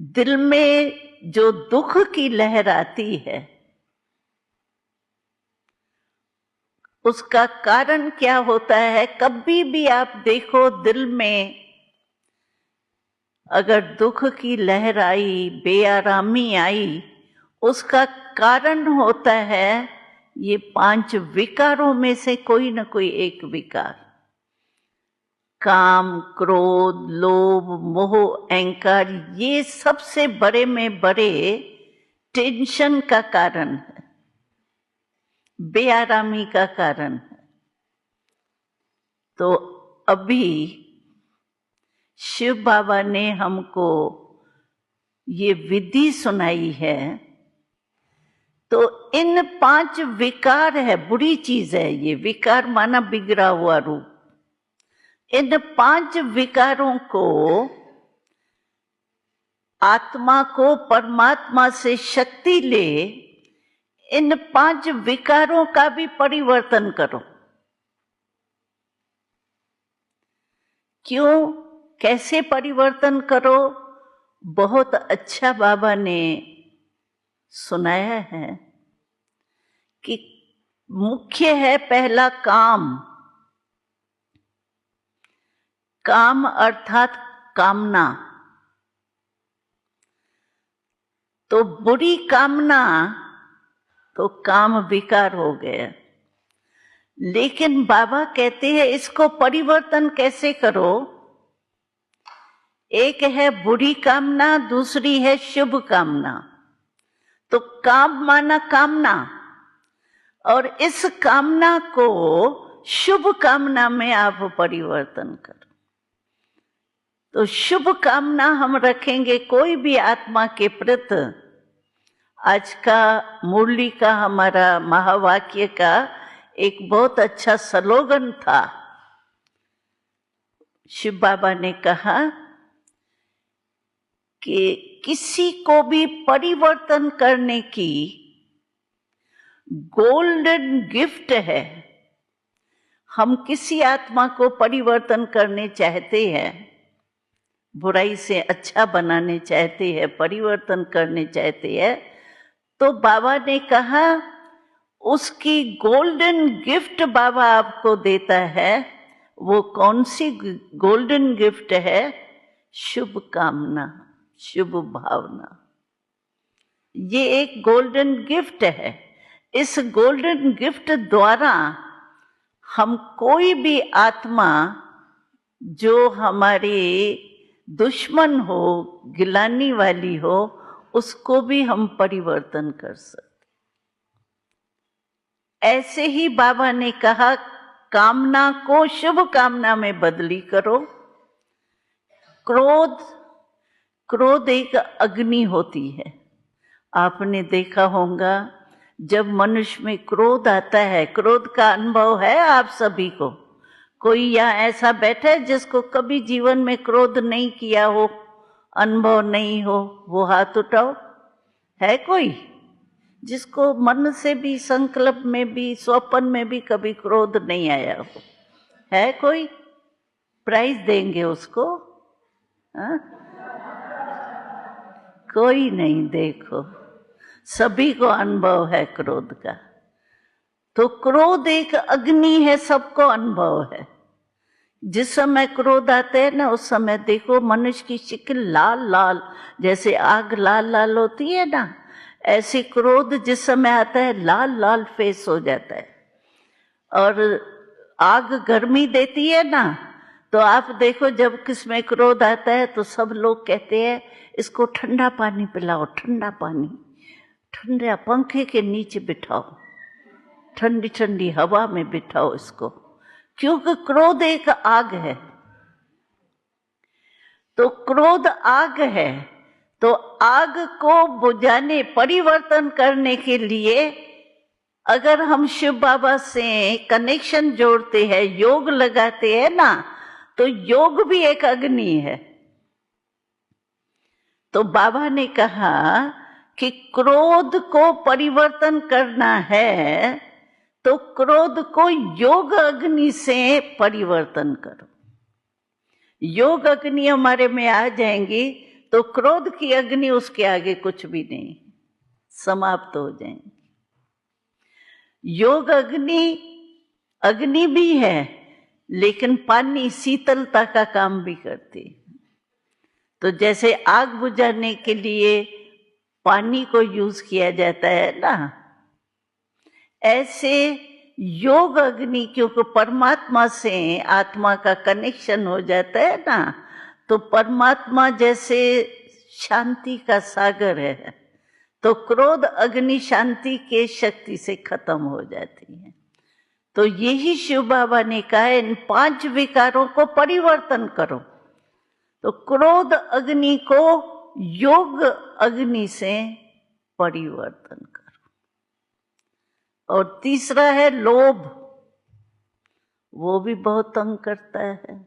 दिल में जो दुख की लहर आती है उसका कारण क्या होता है? कभी भी आप देखो, दिल में अगर दुख की लहर आई, बेआरामी आई, उसका कारण होता है ये 5 विकारों में से कोई न कोई एक विकार। काम, क्रोध, लोभ, मोह, अहंकार, ये सबसे बड़े में बड़े टेंशन का कारण है, बेआरामी का कारण है। तो अभी शिव बाबा ने हमको ये विधि सुनाई है। तो इन 5 विकार है, बुरी चीज है ये, विकार माना बिगड़ा हुआ रूप। इन 5 विकारों को, आत्मा को परमात्मा से शक्ति ले, इन 5 विकारों का भी परिवर्तन करो। क्यों, कैसे परिवर्तन करो? बहुत अच्छा बाबा ने सुनाया है कि मुख्य है पहला काम। काम अर्थात कामना। तो बुरी कामना तो काम विकार हो गया। लेकिन बाबा कहते हैं इसको परिवर्तन कैसे करो? एक है बुरी कामना, दूसरी है शुभ कामना। तो काम माना कामना, और इस कामना को शुभ कामना में आप परिवर्तन करो। तो शुभ कामना हम रखेंगे कोई भी आत्मा के प्रति। आज का मुरली का हमारा महावाक्य का एक बहुत अच्छा स्लोगन था। शिव बाबा ने कहा कि किसी को भी परिवर्तन करने की गोल्डन गिफ्ट है। हम किसी आत्मा को परिवर्तन करने चाहते हैं, बुराई से अच्छा बनाने चाहते हैं, परिवर्तन करने चाहते हैं, तो बाबा ने कहा उसकी गोल्डन गिफ्ट बाबा आपको देता है। वो कौन सी गोल्डन गिफ्ट है? शुभ कामना, शुभ भावना। ये एक गोल्डन गिफ्ट है। इस गोल्डन गिफ्ट द्वारा हम कोई भी आत्मा जो हमारी दुश्मन हो, गिलानी वाली हो, उसको भी हम परिवर्तन कर सकते। ऐसे ही बाबा ने कहा कामना को शुभ कामना में बदली करो। क्रोध एक अग्नि होती है। आपने देखा होगा जब मनुष्य में क्रोध आता है, क्रोध का अनुभव है आप सभी को। कोई यहाँ ऐसा बैठा है जिसको कभी जीवन में क्रोध नहीं किया हो, अनुभव नहीं हो? वो हाथ उठाओ। है कोई जिसको मन से भी, संकल्प में भी, स्वप्न में भी कभी क्रोध नहीं आया हो? है कोई? प्राइज देंगे उसको। हा? कोई नहीं। देखो, सभी को अनुभव है क्रोध का। तो क्रोध एक अग्नि है, सबको अनुभव है। जिस समय क्रोध आते हैं ना, उस समय देखो मनुष्य की शक्ल लाल लाल, जैसे आग लाल लाल होती है ना, ऐसे क्रोध जिस समय आता है लाल लाल फेस हो जाता है। और आग गर्मी देती है ना, तो आप देखो जब किसमें क्रोध आता है तो सब लोग कहते हैं इसको ठंडा पानी पिलाओ, ठंडा पानी, ठंडा पंखे के नीचे बिठाओ, ठंडी ठंडी हवा में बिठाओ इसको, क्योंकि क्रोध एक आग है। तो क्रोध आग है। तो आग को बुझाने, परिवर्तन करने के लिए अगर हम शिव बाबा से कनेक्शन जोड़ते हैं, योग लगाते हैं ना, तो योग भी एक अग्नि है। तो बाबा ने कहा कि क्रोध को परिवर्तन करना है तो क्रोध को योग अग्नि से परिवर्तन करो। योग अग्नि हमारे में आ जाएंगी तो क्रोध की अग्नि उसके आगे कुछ भी नहीं, समाप्त हो जाएंगी। योग अग्नि भी है, लेकिन पानी शीतलता का काम भी करती है। तो जैसे आग बुझाने के लिए पानी को यूज किया जाता है ना, ऐसे योग अग्नि, क्योंकि परमात्मा से आत्मा का कनेक्शन हो जाता है ना, तो परमात्मा जैसे शांति का सागर है, तो क्रोध अग्नि शांति के शक्ति से खत्म हो जाती है। तो यही शिव बाबा ने कहा, इन 5 विकारों को परिवर्तन करो। तो क्रोध अग्नि को योग अग्नि से परिवर्तन करो। और तीसरा है लोभ, वो भी बहुत तंग करता है।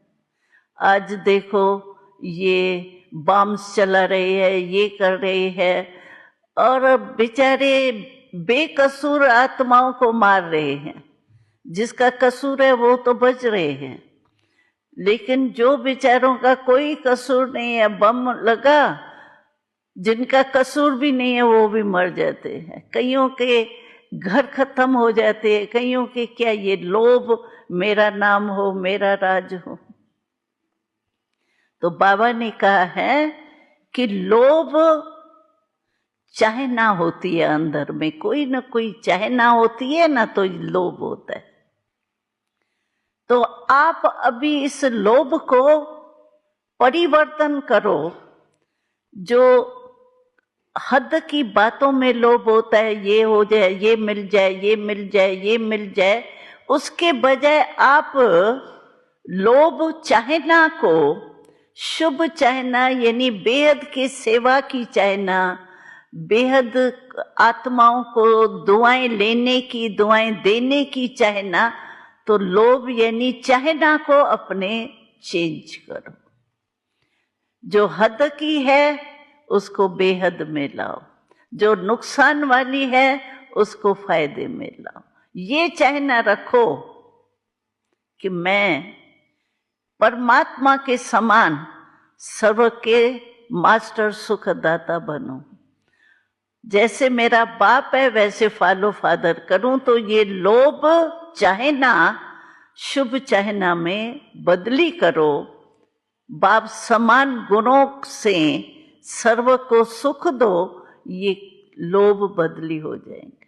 आज देखो ये बम्स चला रही है, ये कर रही है, और बेचारे बेकसूर आत्माओं को मार रहे हैं। जिसका कसूर है वो तो बच रहे हैं, लेकिन जो बेचारों का कोई कसूर नहीं है, बम लगा, जिनका कसूर भी नहीं है वो भी मर जाते हैं। कईयों के घर खत्म हो जाते हैं, कईयों के क्या, ये लोभ, मेरा नाम हो, मेरा राज हो। तो बाबा ने कहा है कि लोभ चाहना होती है अंदर में, कोई ना कोई चाहना होती है ना, तो लोभ होता है। तो आप अभी इस लोभ को परिवर्तन करो। जो हद की बातों में लोभ होता है, ये हो जाए, ये मिल जाए, ये मिल जाए, ये मिल जाए, उसके बजाय आप लोभ चाहना को शुभ चाहना, यानी बेहद की सेवा की चाहना, बेहद आत्माओं को दुआएं लेने की, दुआएं देने की चाहना, तो लोभ यानी चाहना को अपने चेंज करो। जो हद की है उसको बेहद में लाओ, जो नुकसान वाली है उसको फायदे में लाओ। ये चाहना रखो कि मैं परमात्मा के समान सर्व के मास्टर सुखदाता बनूं। जैसे मेरा बाप है वैसे फॉलो फादर करूं। तो ये लोभ चाहना शुभ चाहना में बदली करो। बाप समान गुणों से सर्व को सुख दो, ये लोभ बदली हो जाएंगे।